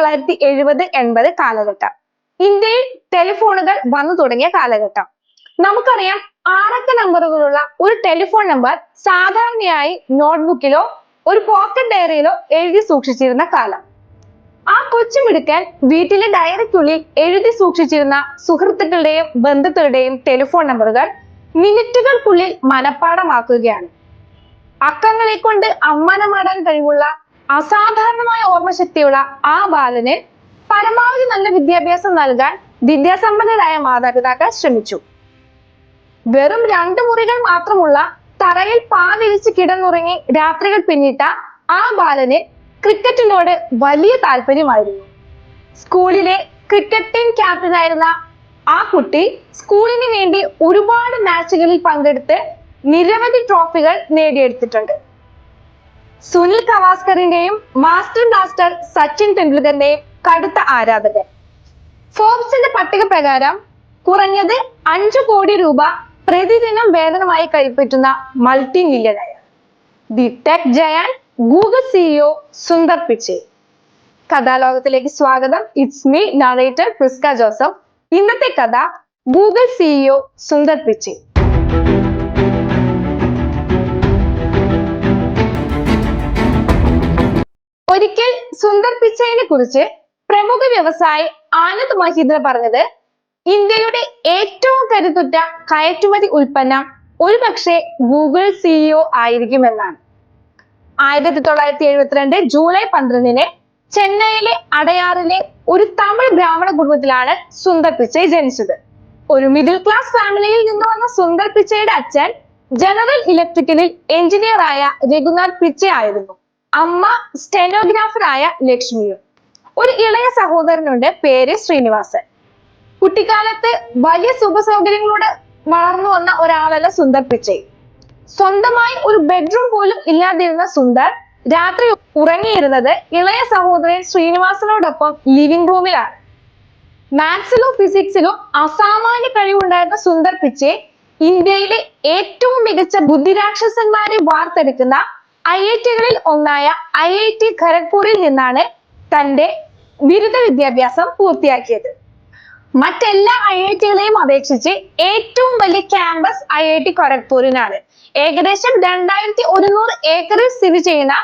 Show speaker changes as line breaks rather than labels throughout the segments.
1970-80 കാലഘട്ടം. ഇന്ത്യയിൽ ടെലിഫോണുകൾ വന്നു തുടങ്ങിയ കാലഘട്ടം. നമുക്കറിയാം, 6 അക്ക നമ്പറുകളുള്ള ഒരു ടെലിഫോൺ നമ്പർ സാധാരണയായി നോട്ട്ബുക്കിലോ ഒരു പോക്കറ്റ് ഡയറിയിലോ എഴുതി സൂക്ഷിച്ചിരുന്ന കാലം. ആ കൊച്ചുമിടുക്കൻ വീട്ടിലെ ഡയറിക്കുള്ളിൽ എഴുതി സൂക്ഷിച്ചിരുന്ന സുഹൃത്തുക്കളുടെയും ബന്ധുക്കളുടെയും ടെലിഫോൺ നമ്പറുകൾ മിനിറ്റുകൾക്കുള്ളിൽ മനഃപ്പാഠമാക്കുകയാണ്. അക്കങ്ങളെ കൊണ്ട് അമ്മാനമാടാൻ കഴിവുള്ള അസാധാരണമായ ഓർമ്മശക്തിയുള്ള ആ ബാലന് പരമാവധി നല്ല വിദ്യാഭ്യാസം നൽകാൻ വിദ്യാസമ്പന്നരായ മാതാപിതാക്കൾ ശ്രമിച്ചു. വെറും 2 മുറികൾ മാത്രമുള്ള തറയിൽ പാവിരിച്ച് കിടന്നുറങ്ങി രാത്രികൾ പിന്നിട്ട ആ ബാലന് ക്രിക്കറ്റിനോട് വലിയ താല്പര്യമായിരുന്നു. സ്കൂളിലെ ക്രിക്കറ്റ് ടീം ക്യാപ്റ്റനായിരുന്ന ആ കുട്ടി സ്കൂളിന് വേണ്ടി ഒരുപാട് മാച്ചുകളിൽ പങ്കെടുത്ത് നിരവധി ട്രോഫികൾ നേടിയെടുത്തിട്ടുണ്ട്. സുനിൽ ഗവാസ്കറിന്റെയും മാസ്റ്റർ ബ്ലാസ്റ്റർ സച്ചിൻ ടെണ്ടുൽക്കറിന്റെയും കടുത്ത ആരാധകൻ. ഫോർബ്സിന്റെ പട്ടിക പ്രകാരം കുറഞ്ഞത് 5 കോടി രൂപ പ്രതിദിനം വേതനമായി കൈപ്പറ്റുന്ന multi millionaire, the tech giant Google CEO Sundar Pichai. കഥാലോകത്തിലേക്ക് സ്വാഗതം. It's me, narrator Priska Joseph. ഇന്നത്തെ കഥ ഗൂഗിൾ സിഇഒ സുന്ദർ പിച്ചൈ. ഒരിക്കൽ സുന്ദർ പിച്ചൈനെ കുറിച്ച് പ്രമുഖ വ്യവസായി ആനന്ദ് മഹീന്ദ്ര പറഞ്ഞത്, ഇന്ത്യയുടെ ഏറ്റവും കരുത്തുറ്റ കയറ്റുമതി ഉൽപ്പന്നം ഒരുപക്ഷെ ഗൂഗിൾ സിഇഒ ആയിരിക്കുമെന്നാണ്. 1972 ജൂലൈ 12 ചെന്നൈയിലെ അടയാറിലെ ഒരു തമിഴ് ബ്രാഹ്മണ കുടുംബത്തിലാണ് സുന്ദർ പിച്ചൈ ജനിച്ചത്. ഒരു മിഡിൽ ക്ലാസ് ഫാമിലിയിൽ നിന്ന് വന്ന സുന്ദർ പിച്ചൈയുടെ അച്ഛൻ ജനറൽ ഇലക്ട്രിക്കലിൽ എഞ്ചിനീയർ ആയ രഘുനാഥ് പിച്ചൈ ആയിരുന്നു. അമ്മ സ്റ്റെനോഗ്രാഫർ ആയ ലക്ഷ്മിയും. ഒരു ഇളയ സഹോദരനുണ്ട്, പേര് ശ്രീനിവാസൻ. കുട്ടിക്കാലത്ത് വലിയ സുഖസൗകര്യങ്ങളോടെ വളർന്നു വന്ന ഒരാളല്ല സുന്ദർ പിച്ചൈ. സ്വന്തമായി ഒരു ബെഡ്റൂം പോലും ഇല്ലാതിരുന്ന സുന്ദർ രാത്രി ഉറങ്ങിയിരുന്നത് ഇളയ സഹോദരൻ ശ്രീനിവാസനോടൊപ്പം ലിവിംഗ് റൂമിലാണ്. മാത്സിലും ഫിസിക്സിലും അസാമാന്യ കഴിവുണ്ടായിരുന്ന സുന്ദർ പിച്ചൈ ഇന്ത്യയിലെ ഏറ്റവും മികച്ച ബുദ്ധിരാക്ഷസന്മാരെ വാർത്തെടുക്കുന്ന IIT-കളിൽ ഒന്നായ IIT ഖരഗ്പൂരിൽ നിന്നാണ് തന്റെ ബിരുദ വിദ്യാഭ്യാസം പൂർത്തിയാക്കിയത്. മറ്റെല്ലാ IIT-കളെയും അപേക്ഷിച്ച് ഏറ്റവും വലിയ ക്യാമ്പസ് IIT ഖരഗ്പൂരിനാണ്. ഏകദേശം 2100 ഏക്കറിൽ സ്ഥിതി ചെയ്യുന്ന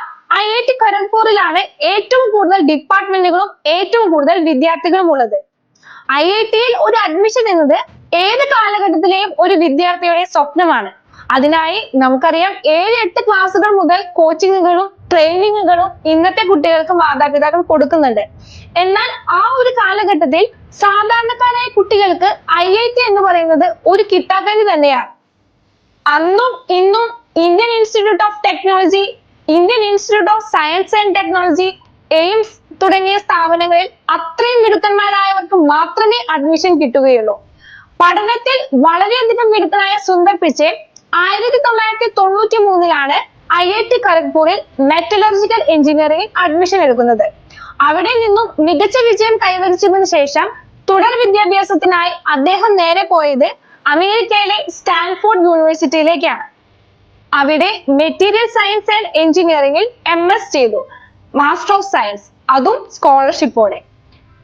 IIT ഖരഗ്പൂരിലാണ് ഏറ്റവും കൂടുതൽ ഡിപ്പാർട്ട്മെന്റുകളും ഏറ്റവും കൂടുതൽ വിദ്യാർത്ഥികളും ഉള്ളത്. IIT-യിൽ ഒരു അഡ്മിഷൻ എന്നത് ഏത് കാലഘട്ടത്തിലെയും ഒരു വിദ്യാർത്ഥിയുടെ സ്വപ്നമാണ്. അതിനായി നമുക്കറിയാം, 7-8 ക്ലാസ്സുകൾ മുതൽ കോച്ചിങ്ങുകളും ട്രെയിനിങ്ങുകളും ഇന്നത്തെ കുട്ടികൾക്ക് മാതാപിതാക്കൾ കൊടുക്കുന്നുണ്ട്. എന്നാൽ ആ ഒരു കാലഘട്ടത്തിൽ സാധാരണക്കാരായ കുട്ടികൾക്ക് IIT എന്ന് പറയുന്നത് ഒരു കിട്ടാക്കനി തന്നെയാണ്. അന്നും ഇന്നും Indian Institute of Technology, Indian Institute of Science and Technology, AIIMS തുടങ്ങിയ സ്ഥാപനങ്ങളിൽ അത്രയും മിടുക്കന്മാരായവർക്ക് മാത്രമേ അഡ്മിഷൻ കിട്ടുകയുള്ളൂ. പഠനത്തിൽ വളരെയധികം മിടുക്കനായ സുന്ദർ പിച്ചൈ 1993 IIT ഖരഗ്പൂരിൽ മെറ്റലർജിക്കൽ എഞ്ചിനീയറിംഗിൽ അഡ്മിഷൻ എടുക്കുന്നത്. അവിടെ നിന്നും മികച്ച വിജയം കൈവരിച്ചതിനു ശേഷം തുടർ വിദ്യാഭ്യാസത്തിനായി അദ്ദേഹം നേരെ പോയത് അമേരിക്കയിലെ സ്റ്റാൻഫോർഡ് യൂണിവേഴ്സിറ്റിയിലേക്കാണ്. അവിടെ മെറ്റീരിയൽ സയൻസ് ആൻഡ് എഞ്ചിനീയറിംഗിൽ MS ചെയ്തു, മാസ്റ്റർ ഓഫ് സയൻസ്, അതും സ്കോളർഷിപ്പോടെ.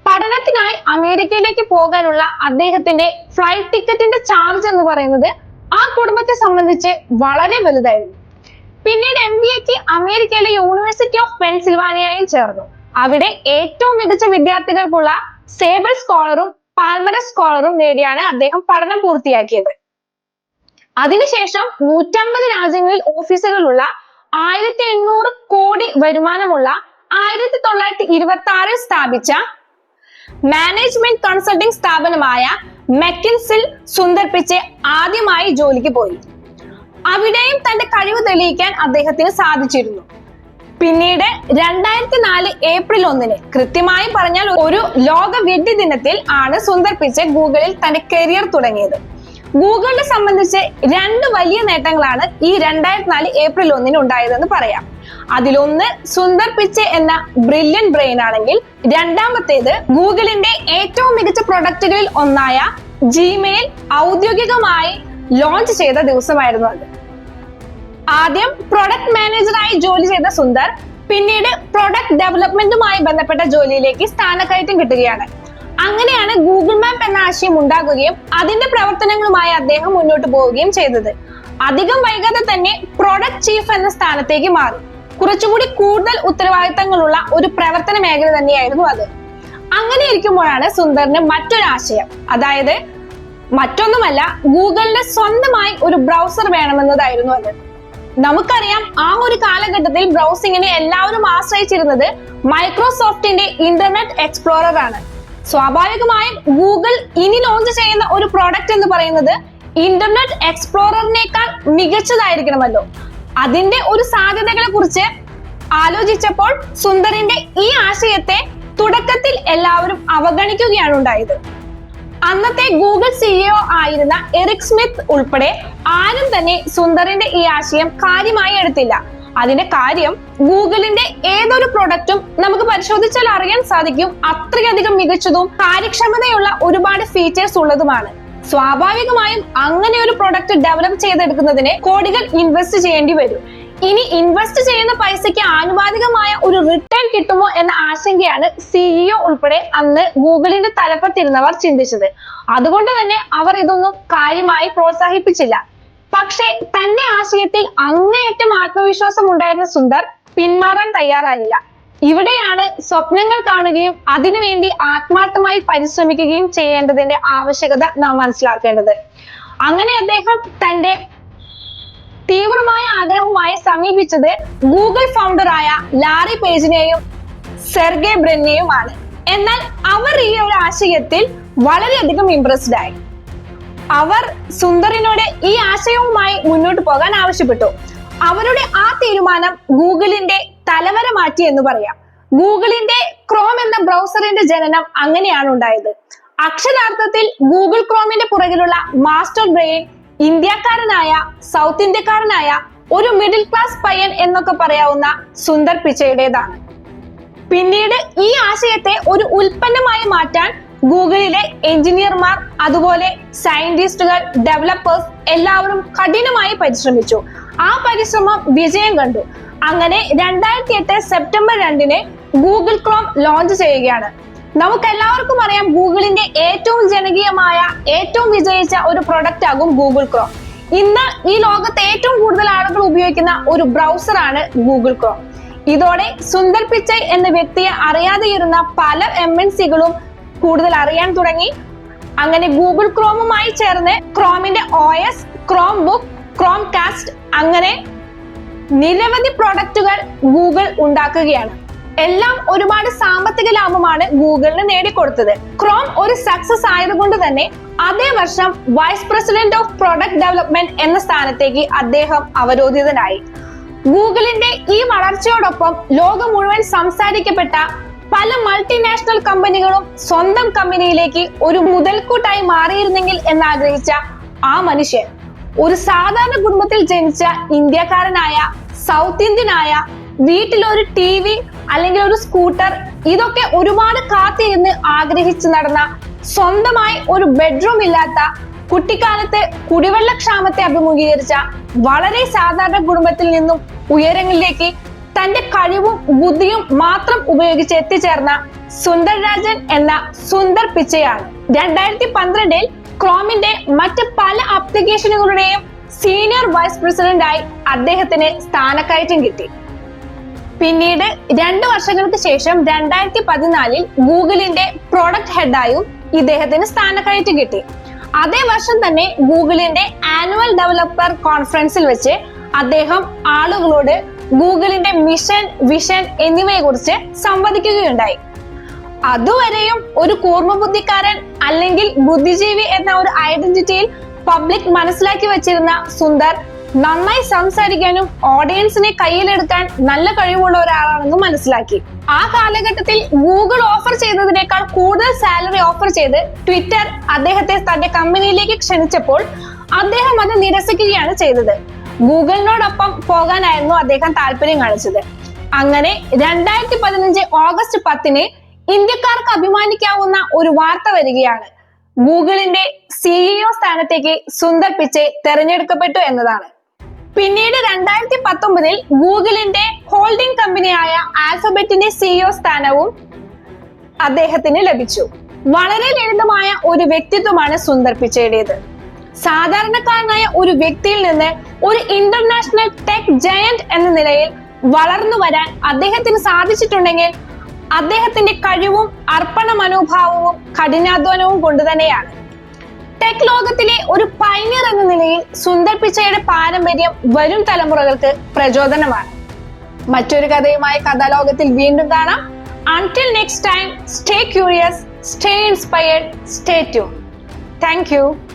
പഠനത്തിനായി അമേരിക്കയിലേക്ക് പോകാനുള്ള അദ്ദേഹത്തിന്റെ ഫ്ലൈറ്റ് ടിക്കറ്റിന്റെ ചാർജ് എന്ന് പറയുന്നത് ആ കുടുംബത്തെ സംബന്ധിച്ച് വളരെ വലുതായിരുന്നു. പിന്നീട് MBA-ക്ക് അമേരിക്കയിലെ യൂണിവേഴ്സിറ്റി ഓഫ് പെൻസിൽവാനിയയിൽ ചേർന്നു. അവിടെ ഏറ്റവും മികച്ച വിദ്യാർത്ഥികൾക്കുള്ള സേബിൾ സ്കോളറും പാൽമറസ് സ്കോളറും നേടിയാണ് അദ്ദേഹം പഠനം പൂർത്തിയാക്കിയത്. അതിനുശേഷം 150 രാജ്യങ്ങളിൽ ഓഫീസുകളുള്ള 1800 കോടി വരുമാനമുള്ള 1926 സ്ഥാപിച്ച മാനേജ്മെന്റ് കൺസൾട്ടിംഗ് സ്ഥാപനമായ മെക്കിൻസിൽ സുന്ദർ പിച്ചൈ ആദ്യമായി ജോലിക്ക് പോയി. അവിടെയും തന്റെ കഴിവ് തെളിയിക്കാൻ അദ്ദേഹത്തിന് സാധിച്ചിരുന്നു. പിന്നീട് 2004 ഏപ്രിൽ 1, കൃത്യമായി പറഞ്ഞാൽ ഒരു ലോക വിദ്യ ദിനത്തിൽ ആണ് സുന്ദർ പിച്ചൈ ഗൂഗിളിൽ തന്റെ കരിയർ തുടങ്ങിയത്. ഗൂഗിളിനെ സംബന്ധിച്ച് 2 വലിയ നേട്ടങ്ങളാണ് ഈ 2004 ഏപ്രിൽ 1 ഉണ്ടായതെന്ന് പറയാം. അതിലൊന്ന് സുന്ദർ പിച്ചൈ എന്ന ബ്രില്യൻ ബ്രെയിൻ ആണെങ്കിൽ, രണ്ടാമത്തേത് ഗൂഗിളിന്റെ ഏറ്റവും മികച്ച പ്രൊഡക്റ്റുകളിൽ ഒന്നായ ജിമെയിൽ ഔദ്യോഗികമായി ലോഞ്ച് ചെയ്ത ദിവസമായിരുന്നു അത്. ആദ്യം പ്രൊഡക്റ്റ് മാനേജറായി ജോലി ചെയ്ത സുന്ദർ പിന്നീട് പ്രൊഡക്റ്റ് ഡെവലപ്മെന്റുമായി ബന്ധപ്പെട്ട ജോലിയിലേക്ക് സ്ഥാനക്കയറ്റം കിട്ടുകയാണ്. അങ്ങനെയാണ് ഗൂഗിൾ മാപ്പ് എന്ന ആശയം ഉണ്ടാകുകയും അതിന്റെ പ്രവർത്തനങ്ങളുമായി അദ്ദേഹം മുന്നോട്ട് പോവുകയും ചെയ്തത്. അധികം വൈകാതെ തന്നെ പ്രൊഡക്റ്റ് ചീഫ് എന്ന സ്ഥാനത്തേക്ക് മാറി. കുറച്ചുകൂടി കൂടുതൽ ഉത്തരവാദിത്തങ്ങളുള്ള ഒരു പ്രവർത്തന മേഖല തന്നെയായിരുന്നു അത്. അങ്ങനെ ഇരിക്കുമ്പോഴാണ് സുന്ദറിന് മറ്റൊരാശയം, അതായത് മറ്റൊന്നുമല്ല, ഗൂഗിളിന്റെ സ്വന്തമായി ഒരു ബ്രൗസർ വേണമെന്നതായിരുന്നു അത്. നമുക്കറിയാം, ആ ഒരു കാലഘട്ടത്തിൽ ബ്രൗസിങ്ങിനെ എല്ലാവരും ആശ്രയിച്ചിരുന്നത് മൈക്രോസോഫ്റ്റിന്റെ ഇന്റർനെറ്റ് എക്സ്പ്ലോറർ ആണ്. സ്വാഭാവികമായും ഗൂഗിൾ ഇനി ലോഞ്ച് ചെയ്യുന്ന ഒരു പ്രോഡക്റ്റ് എന്ന് പറയുന്നത് ഇന്റർനെറ്റ് എക്സ്പ്ലോററിനേക്കാൾ മികച്ചതായിരിക്കണമല്ലോ. അതിന്റെ ഒരു സാധ്യതകളെ കുറിച്ച് ആലോചിച്ചപ്പോൾ സുന്ദറിന്റെ ഈ ആശയത്തെ തുടക്കത്തിൽ എല്ലാവരും അവഗണിക്കുകയാണ് ഉണ്ടായത്. അന്നത്തെ ഗൂഗിൾ സിഇഒ ആയിരുന്ന എറിക് സ്മിത്ത് ഉൾപ്പെടെ ആരും തന്നെ സുന്ദറിന്റെ ഈ ആശയം കാര്യമായി എടുത്തില്ല. അതിന്റെ കാര്യം, ഗൂഗിളിന്റെ ഏതൊരു പ്രൊഡക്റ്റും നമുക്ക് പരിശോധിച്ചാൽ അറിയാൻ സാധിക്കും അത്രയധികം മികച്ചതും കാര്യക്ഷമതയുള്ള ഒരുപാട് ഫീച്ചേഴ്സ് ഉള്ളതുമാണ്. സ്വാഭാവികമായും അങ്ങനെ ഒരു പ്രൊഡക്റ്റ് ഡെവലപ്പ് ചെയ്തെടുക്കുന്നതിന് കോടികൾ ഇൻവെസ്റ്റ് ചെയ്യേണ്ടി വരും. ഇനി ഇൻവെസ്റ്റ് ചെയ്യുന്ന പൈസയ്ക്ക് ആനുപാതികമായ ഒരു റിട്ടേൺ കിട്ടുമോ എന്ന ആശങ്കയാണ് സിഇഒ ഉൾപ്പെടെ അന്ന് ഗൂഗിളിന്റെ തലപ്പത്തിരുന്നവർ ചിന്തിച്ചത്. അതുകൊണ്ട് തന്നെ അവർ ഇതൊന്നും കാര്യമായി പ്രോത്സാഹിപ്പിച്ചില്ല. പക്ഷേ തന്റെ ആശയത്തിൽ അങ്ങേയറ്റം ആത്മവിശ്വാസം ഉണ്ടായിരുന്ന സുന്ദർ പിന്മാറാൻ തയ്യാറായില്ല. ഇവിടെയാണ് സ്വപ്നങ്ങൾ കാണുകയും അതിനുവേണ്ടി ആത്മാർത്ഥമായി പരിശ്രമിക്കുകയും ചെയ്യേണ്ടതിന്റെ ആവശ്യകത നാം മനസ്സിലാക്കേണ്ടത്. അങ്ങനെ അദ്ദേഹം തന്റെ തീവ്രമായ ആഗ്രഹവുമായി സമീപിച്ചത് ഗൂഗിൾ ഫൗണ്ടറായ ലാറി പേജിനെയും സെർഗെ ബ്രിനെയുമാണ്. എന്നാൽ അവർ ഈ ഒരു ആശയത്തിൽ വളരെയധികം ഇംപ്രസ്ഡ് ആയി. അവർ സുന്ദറിനോട് ഈ ആശയവുമായി മുന്നോട്ട് പോകാൻ ആവശ്യപ്പെട്ടു. അവരുടെ ആ തീരുമാനം ഗൂഗിളിന്റെ തലവര മാറ്റി എന്ന് പറയാം. ഗൂഗിളിന്റെ ക്രോം എന്ന ബ്രൗസറിന്റെ ജനനം അങ്ങനെയാണ് ഉണ്ടായത്. അക്ഷരാർത്ഥത്തിൽ ഗൂഗിൾ ക്രോമിന്റെ പുറകിലുള്ള മാസ്റ്റർ ബ്രെയിൻ ഇന്ത്യക്കാരനായ, സൗത്ത് ഇന്ത്യക്കാരനായ ഒരു മിഡിൽ ക്ലാസ് പയ്യൻ എന്നൊക്കെ പറയാവുന്ന സുന്ദർ പിച്ചയുടേതാണ്. പിന്നീട് ഈ ആശയത്തെ ഒരു ഉൽപ്പന്നമായി മാറ്റാൻ ഗൂഗിളിലെ എഞ്ചിനീയർമാർ, അതുപോലെ സയന്റിസ്റ്റുകൾ, ഡെവലപ്പേഴ്സ് എല്ലാവരും കഠിനമായി പരിശ്രമിച്ചു. ആ പരിശ്രമം വിജയം കണ്ടു. അങ്ങനെ 2008 സെപ്റ്റംബർ 2 ഗൂഗിൾ ക്രോം ലോഞ്ച് ചെയ്യുകയാണ്. നമുക്കെല്ലാവർക്കും അറിയാം, ഗൂഗിളിന്റെ ഏറ്റവും ജനകീയമായ, ഏറ്റവും വിജയിച്ച ഒരു പ്രൊഡക്റ്റ് ആകും ഗൂഗിൾ ക്രോം. ഇന്ന് ഈ ലോകത്തെ ഏറ്റവും കൂടുതൽ ആളുകൾ ഉപയോഗിക്കുന്ന ഒരു ബ്രൗസർ ആണ് ഗൂഗിൾ ക്രോം. ഇതോടെ സുന്ദർ പിച്ചൈ എന്ന വ്യക്തിയെ അറിയാതെയിരുന്ന പല MNCകളും കൂടുതൽ അറിയാൻ തുടങ്ങി. അങ്ങനെ ഗൂഗിൾ ക്രോമുമായി ചേർന്ന് ക്രോമിന്റെ OS, Chromebook, Chromecast, അങ്ങനെ നിരവധി പ്രൊഡക്റ്റുകൾ ഗൂഗിൾ ഉണ്ടാക്കുകയാണ്. എല്ലാം ഒരുപാട് സാമ്പത്തിക ലാഭമാണ് ഗൂഗിളിന് നേടിക്കൊടുത്തത്. ക്രോം ഒരു സക്സസ് ആയതുകൊണ്ട് തന്നെ അതേ വർഷം vice president of product development എന്ന സ്ഥാനത്തേക്ക് അദ്ദേഹം അവരോധിതനായി. ഗൂഗിളിന്റെ ഈ വളർച്ചയോടൊപ്പം ലോകം മുഴുവൻ സംസാരിക്കപ്പെട്ട പല മൾട്ടിനാഷണൽ കമ്പനികളും സ്വന്തം കമ്പനിയിലേക്ക് ഒരു മുതൽക്കൂട്ടായി മാറിയിരുന്നെങ്കിൽ എന്നാഗ്രഹിച്ച ആ മനുഷ്യൻ ഒരു സാധാരണ കുടുംബത്തിൽ ജനിച്ച ഇന്ത്യക്കാരനായ, സൗത്ത് ഇന്ത്യനായ, വീട്ടിലൊരു TV അല്ലെങ്കിൽ ഒരു സ്കൂട്ടർ, ഇതൊക്കെ ഒരുപാട് കാത്തിരുന്ന് ആഗ്രഹിച്ചു നടന്ന, സ്വന്തമായി ഒരു ബെഡ്റൂം ഇല്ലാത്ത, കുട്ടിക്കാലത്ത് കുടിവെള്ളക്ഷാമത്തെ അഭിമുഖീകരിച്ച വളരെ സാധാരണ കുടുംബത്തിൽ നിന്നും ഉയരങ്ങളിലേക്ക് തന്റെ കഴിവും ബുദ്ധിയും മാത്രം ഉപയോഗിച്ച് എത്തിച്ചേർന്ന സുന്ദർ രാജൻ എന്ന സുന്ദർ പിച്ചയാണ് 2012 ക്രോമിന്റെ മറ്റ് പല ആപ്ലിക്കേഷനുകളുടെയും സീനിയർ വൈസ് പ്രസിഡന്റായി അദ്ദേഹത്തിന് സ്ഥാനക്കയറ്റം കിട്ടി. പിന്നീട് 2 വർഷങ്ങൾക്ക് ശേഷം 2014 ഗൂഗിളിന്റെ പ്രൊഡക്റ്റ് ഹെഡായും ഇദ്ദേഹത്തിന് സ്ഥാനക്കയറ്റം കിട്ടി. അതേ വർഷം തന്നെ ഗൂഗിളിന്റെ ആനുവൽ ഡെവലപ്പർ കോൺഫറൻസിൽ വെച്ച് അദ്ദേഹം ആളുകളോട് ഗൂഗിളിന്റെ മിഷൻ, വിഷൻ എന്നിവയെ കുറിച്ച് സംവദിക്കുകയുണ്ടായി. അതുവരെയും ഒരു കൂർമ്മബുദ്ധിക്കാരൻ അല്ലെങ്കിൽ ബുദ്ധിജീവി എന്ന ഒരു ഐഡന്റിറ്റിയിൽ പബ്ലിക് മനസ്സിലാക്കി വെച്ചിരുന്ന സുന്ദർ നന്നായി സംസാരിക്കാനും ഓഡിയൻസിനെ കയ്യിലെടുക്കാൻ നല്ല കഴിവുള്ള ഒരാളാണെന്ന് മനസ്സിലാക്കി. ആ കാലഘട്ടത്തിൽ ഗൂഗിൾ ഓഫർ ചെയ്തതിനേക്കാൾ കൂടുതൽ സാലറി ഓഫർ ചെയ്ത് ട്വിറ്റർ അദ്ദേഹത്തെ തന്റെ കമ്പനിയിലേക്ക് ക്ഷണിച്ചപ്പോൾ അദ്ദേഹം അത് നിരസിക്കുകയാണ് ചെയ്തത്. ഗൂഗിളിനോടൊപ്പം പോകാനായിരുന്നു അദ്ദേഹം താല്പര്യം കാണിച്ചത്. അങ്ങനെ 2015 ഓഗസ്റ്റ് 10 ഇന്ത്യക്കാർക്ക് അഭിമാനിക്കാവുന്ന ഒരു വാർത്ത വരികയാണ്. ഗൂഗിളിന്റെ CEO സ്ഥാനത്തേക്ക് സുന്ദർ പിച്ചൈ തെരഞ്ഞെടുക്കപ്പെട്ടു എന്നതാണ്. പിന്നീട് 2019 ഗൂഗിളിന്റെ ഹോൾഡിംഗ് കമ്പനിയായ ആൽഫബറ്റിന്റെ സിഇഒ സ്ഥാനവും അദ്ദേഹത്തിന് ലഭിച്ചു. വളരെ ലളിതമായ ഒരു വ്യക്തിത്വമാണ് സുന്ദർ പിച്ചൈയുടേത്. സാധാരണക്കാരനായ ഒരു വ്യക്തിയിൽ നിന്ന് ഒരു ഇന്റർനാഷണൽ ടെക് ജയന്റ് എന്ന നിലയിൽ വളർന്നു വരാൻ അദ്ദേഹത്തിന് സാധിച്ചിട്ടുണ്ടെങ്കിൽ അദ്ദേഹത്തിന്റെ കഴിവും അർപ്പണ മനോഭാവവും കഠിനാധ്വാനവും കൊണ്ട് തന്നെയാണ്. ടെക് ലോകത്തിലെ ഒരു പൈനിയർ എന്ന നിലയിൽ സുന്ദർ പിച്ചൈയുടെ പാരമ്പര്യം വരും തലമുറകൾക്ക് പ്രചോദനമാണ്. മറ്റൊരു കഥയുമായി കഥാലോകത്തിൽ വീണ്ടും കാണാം. Until next time, stay curious, stay inspired, stay tuned. Thank you.